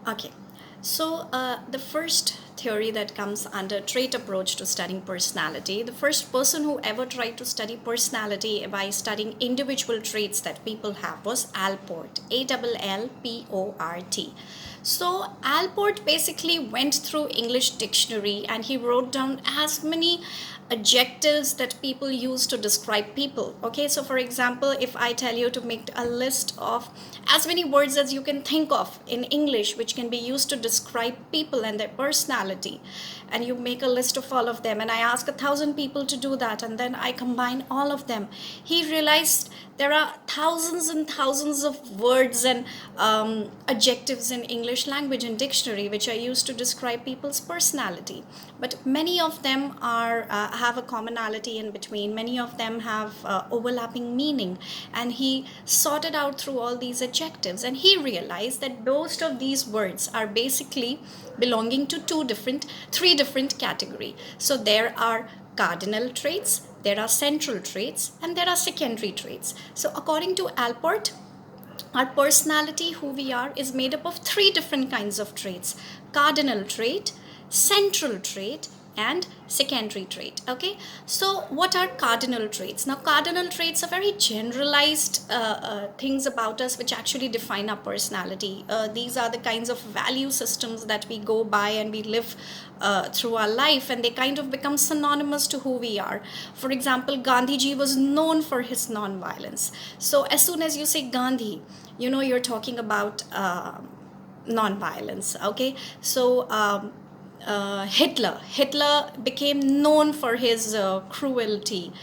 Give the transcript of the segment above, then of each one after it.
Okay, so the first theory that comes under trait approach to studying personality, the first person who ever tried to study personality by studying individual traits that people have was Allport, Allport. So Allport basically went through English dictionary and he wrote down as many adjectives that people use to describe people. Okay, so for example, if I tell you to make a list of as many words as you can think of in English which can be used to describe people and their personality, and you make a list of all of them, and I ask 1,000 people to do that, and then I combine all of them, he realized there are thousands and thousands of words and adjectives in English language and dictionary which are used to describe people's personality. But many of them are have a commonality in between. Many of them have overlapping meaning, and he sorted out through all these adjectives, and he realized that most of these words are basically belonging to three different category. So there are cardinal traits, there are central traits, and there are secondary traits. So according to Allport, our personality, who we are, is made up of three different kinds of traits: cardinal trait, central trait, and secondary trait. Okay, so what are cardinal traits? Now cardinal traits are very generalized things about us which actually define our personality. These are the kinds of value systems that we go by and we live through our life, and they kind of become synonymous to who we are. For example, Gandhiji was known for his non-violence. So as soon as you say Gandhi, you know you're talking about non-violence. Okay, so Hitler became known for his cruelty,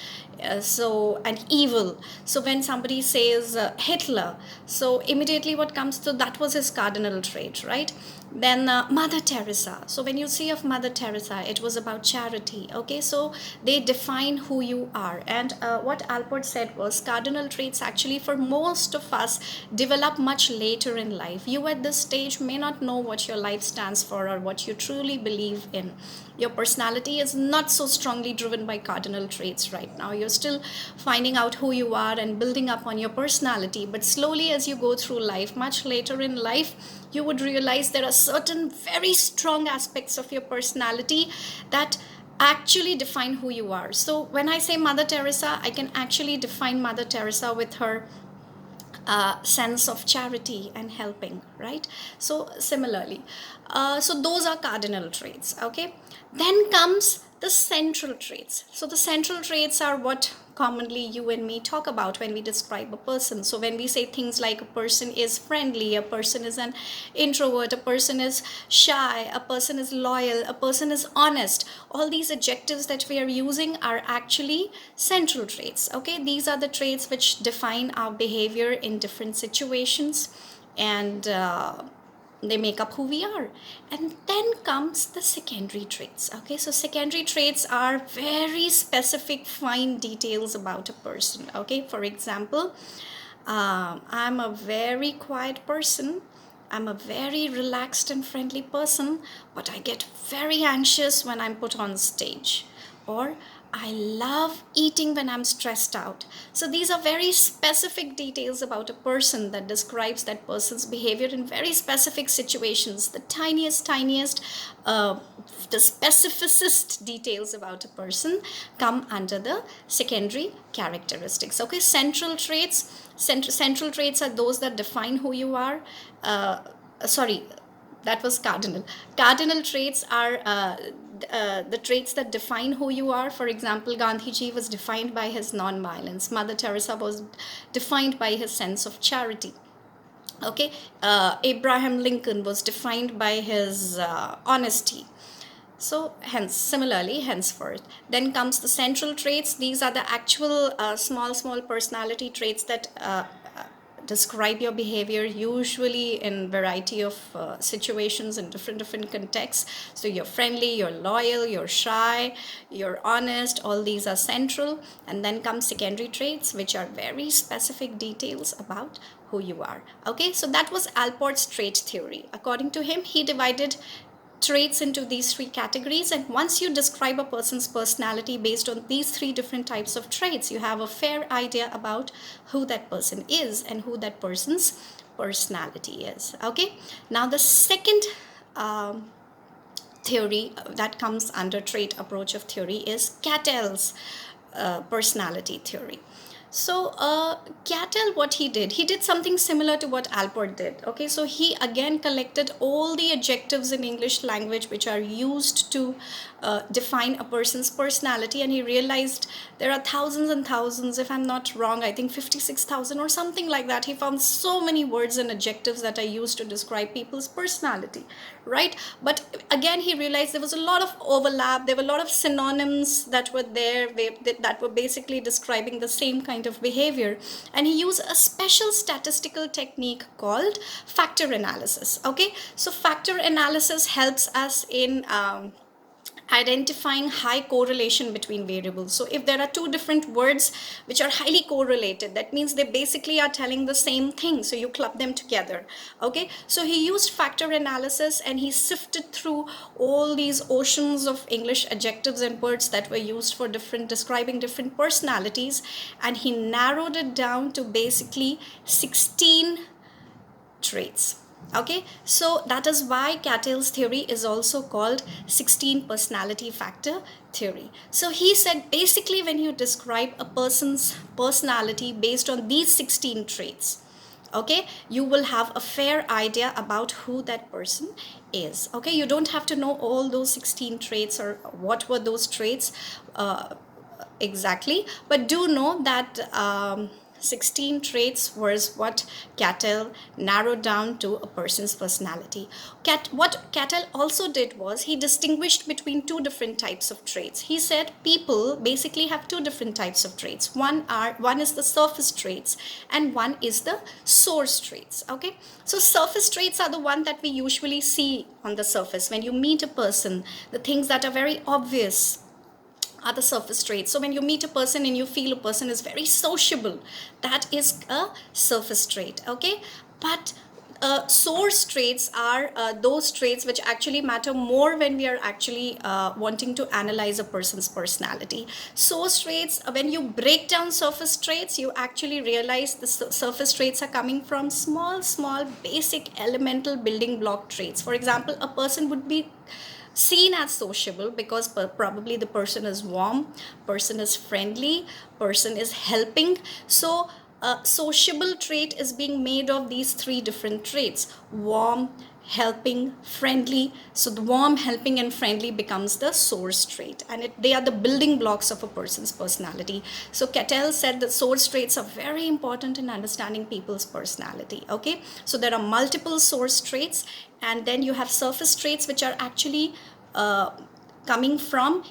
and evil. So when somebody says Hitler, so immediately what comes to that was his cardinal trait, right? Then Mother Teresa. So when you see of Mother Teresa, it was about charity. Okay, so they define who you are. And what Allport said was cardinal traits actually for most of us develop much later in life. You at this stage may not know what your life stands for or what you truly believe in. Your personality is not so strongly driven by cardinal traits right now. You're still finding out who you are and building up on your personality. But slowly, as you go through life, much later in life, you would realize there are certain very strong aspects of your personality that actually define who you are. So when I say Mother Teresa, I can actually define Mother Teresa with her sense of charity and helping, right? So similarly, so those are cardinal traits. Okay, then comes the central traits. So the central traits are what commonly you and me talk about when we describe a person. So when we say things like a person is friendly, a person is an introvert, a person is shy, a person is loyal, a person is honest, all these adjectives that we are using are actually central traits. Okay, these are the traits which define our behavior in different situations, and they make up who we are. And then comes the secondary traits. Okay, so secondary traits are very specific fine details about a person. Okay, for example, I'm a very quiet person, I'm a very relaxed and friendly person, but I get very anxious when I'm put on stage. Or I love eating when I'm stressed out. So these are very specific details about a person that describes that person's behavior in very specific situations. The tiniest, the specificist details about a person come under the secondary characteristics. Okay, central traits. Central traits are those that define who you are. Sorry, that was cardinal. Cardinal traits are the traits that define who you are. For example, Gandhiji was defined by his non-violence. Mother Teresa was defined by his sense of charity. Okay, Abraham Lincoln was defined by his honesty. So hence, similarly, henceforth, then comes the central traits. These are the actual small personality traits that describe your behavior, usually in variety of situations in different contexts. So you're friendly, you're loyal, you're shy, you're honest, all these are central. And then come secondary traits, which are very specific details about who you are. Okay, so that was Allport's trait theory. According to him, he divided traits into these three categories, and once you describe a person's personality based on these three different types of traits, you have a fair idea about who that person is and who that person's personality is. Okay, now the second theory that comes under trait approach of theory is Cattell's personality theory. So Cattell, what he did something similar to what Allport did. Okay, so he again collected all the adjectives in English language which are used to define a person's personality, and he realized there are thousands and thousands, if I'm not wrong, I think 56,000 or something like that. He found so many words and adjectives that are used to describe people's personality, right? But again, he realized there was a lot of overlap. There were a lot of synonyms that were there, that were basically describing the same kind of behavior, and he used a special statistical technique called factor analysis. Okay, so factor analysis helps us in identifying high correlation between variables. So if there are two different words which are highly correlated, that means they basically are telling the same thing, so you club them together. Okay, so he used factor analysis, and he sifted through all these oceans of English adjectives and words that were used for describing different personalities, and he narrowed it down to basically 16 traits. Okay, so that is why Cattell's theory is also called 16 personality factor theory. So he said basically when you describe a person's personality based on these 16 traits, okay, you will have a fair idea about who that person is. Okay, you don't have to know all those 16 traits or what were those traits exactly, but do know that 16 traits was what Cattell narrowed down to a person's personality. What Cattell also did was he distinguished between two different types of traits. He said people basically have two different types of traits. One is the surface traits, and one is the source traits. Okay, so surface traits are the one that we usually see on the surface. When you meet a person, the things that are very obvious are the surface traits. So when you meet a person and you feel a person is very sociable, that is a surface trait. Okay, but source traits are those traits which actually matter more when we are actually wanting to analyze a person's personality. Source traits, when you break down surface traits, you actually realize the surface traits are coming from small basic elemental building block traits. For example, a person would be seen as sociable because probably the person is warm, person is friendly, person is helping. So a sociable trait is being made of these three different traits: warm, helping, friendly. So the warm, helping, and friendly becomes the source trait, and they are the building blocks of a person's personality. So Cattell said that source traits are very important in understanding people's personality. Okay, so there are multiple source traits, and then you have surface traits which are actually coming from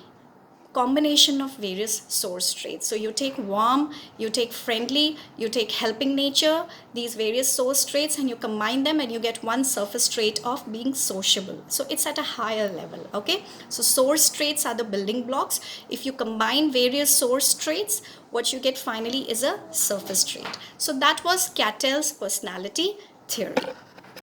combination of various source traits. So you take warm, you take friendly, you take helping nature, these various source traits, and you combine them and you get one surface trait of being sociable. So it's at a higher level. Okay, so source traits are the building blocks. If you combine various source traits, what you get finally is a surface trait. So that was Cattell's personality theory.